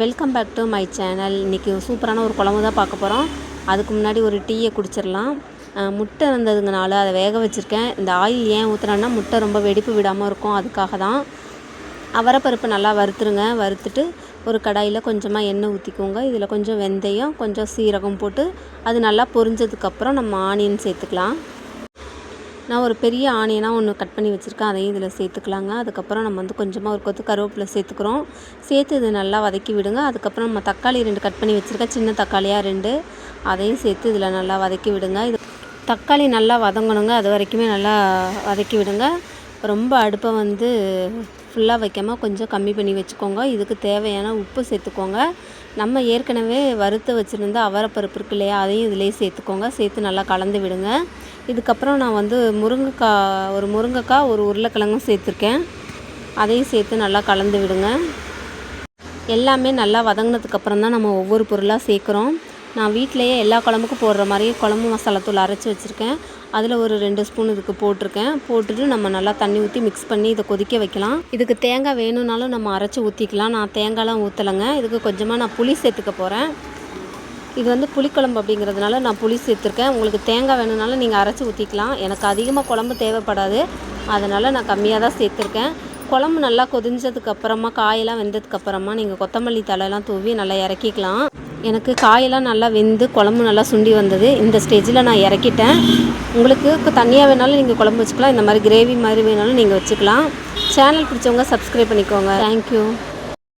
Welcome back to my channel. இன்றைக்கி சூப்பரான ஒரு குழம்பு தான் பார்க்க போகிறோம். அதுக்கு முன்னாடி ஒரு டீயை குடிச்சிடலாம். முட்டை இருந்ததுங்கனால அதை வேக வச்சுருக்கேன். இந்த ஆயில் ஏன் ஊற்றுறேன்னா முட்டை ரொம்ப வெடிப்பு விடாமல் இருக்கும், அதுக்காக தான். அவரைப்பருப்பு நல்லா வறுத்துருங்க. வறுத்துட்டு ஒரு கடாயில் கொஞ்சமாக எண்ணெய் ஊற்றிக்கோங்க. இதில் கொஞ்சம் வெந்தயம், கொஞ்சம் சீரகம் போட்டு அது நல்லா பொரிஞ்சதுக்கப்புறம் நம்ம ஆனியன் சேர்த்துக்கலாம். நான் ஒரு பெரிய ஆனியனாக ஒன்று கட் பண்ணி வச்சுருக்கேன், அதையும் இதில் சேர்த்துக்கலாங்க. அதுக்கப்புறம் நம்ம கொஞ்சமாக ஒரு கொத்து கருவேப்பிலை சேர்த்துக்கிறோம். சேர்த்து இது நல்லா வதக்கி விடுங்க. அதுக்கப்புறம் நம்ம தக்காளி 2 கட் பண்ணி வச்சுருக்கேன், சின்ன தக்காளியாக 2, அதையும் சேர்த்து இதில் நல்லா வதக்கி விடுங்க. இது தக்காளி நல்லா வதங்கணுங்க, அது வரைக்குமே நல்லா வதக்கி விடுங்க. ரொம்ப அடுப்பை ஃபுல்லாக வைக்காமல் கொஞ்சம் கம்மி பண்ணி வச்சுக்கோங்க. இதுக்கு தேவையான உப்பு சேர்த்துக்கோங்க. நம்ம ஏற்கனவே வறுத்து வச்சுருந்த அவரைப்பருப்பு இருக்கு இல்லையா, அதையும் இதிலே சேர்த்துக்கோங்க. சேர்த்து நல்லா கலந்து விடுங்க. இதுக்கப்புறம் நான் முருங்கைக்காய் ஒரு உருளைக்கிழங்கும் சேர்த்துருக்கேன், அதையும் சேர்த்து நல்லா கலந்து விடுங்க. எல்லாமே நல்லா வதங்கினதுக்கப்புறம் தான் நம்ம ஒவ்வொரு பொருளாக சேர்க்குறோம். நான் வீட்டிலையே எல்லா குழம்புக்கும் போடுற மாதிரி குழம்பு மசாலாத்தூள் அரைச்சி வச்சுருக்கேன். அதில் ஒரு 2 ஸ்பூன் இதுக்கு போட்டுட்டு நம்ம நல்லா தண்ணி ஊற்றி மிக்ஸ் பண்ணி இதை கொதிக்க வைக்கலாம். இதுக்கு தேங்காய் வேணும்னாலும் நம்ம அரைச்சி ஊற்றிக்கலாம். நான் தேங்காய்லாம் ஊற்றலைங்க. இதுக்கு கொஞ்சமாக நான் புளி சேர்த்துக்க போகிறேன். இது புளிக்குழம்பு அப்படிங்கிறதுனால நான் புளி சேர்த்துருக்கேன். உங்களுக்கு தேங்காய் வேணும்னாலும் நீங்கள் அரைச்சி ஊற்றிக்கலாம். எனக்கு அதிகமாக குழம்பு தேவைப்படாது, அதனால் நான் கம்மியாக தான் சேர்த்துருக்கேன். குழம்பு நல்லா கொதிஞ்சதுக்கப்புறமா, காயெல்லாம் வெந்ததுக்கப்புறமா நீங்கள் கொத்தமல்லி தழைலாம் தூவி நல்லா இறக்கிக்கலாம். எனக்கு காயெல்லாம் நல்லா வெந்து குழம்பு நல்லா சுண்டி வந்தது. இந்த ஸ்டேஜில் நான் இறக்கிட்டேன். உங்களுக்கு தண்ணியாக வேணாலும் நீங்கள் குழம்பு வச்சுக்கலாம், இந்த மாதிரி கிரேவி மாதிரி வேணாலும் நீங்கள் வச்சுக்கலாம். சேனல் பிடிச்சவங்க சப்ஸ்கிரைப் பண்ணிக்கோங்க. தேங்க்யூ.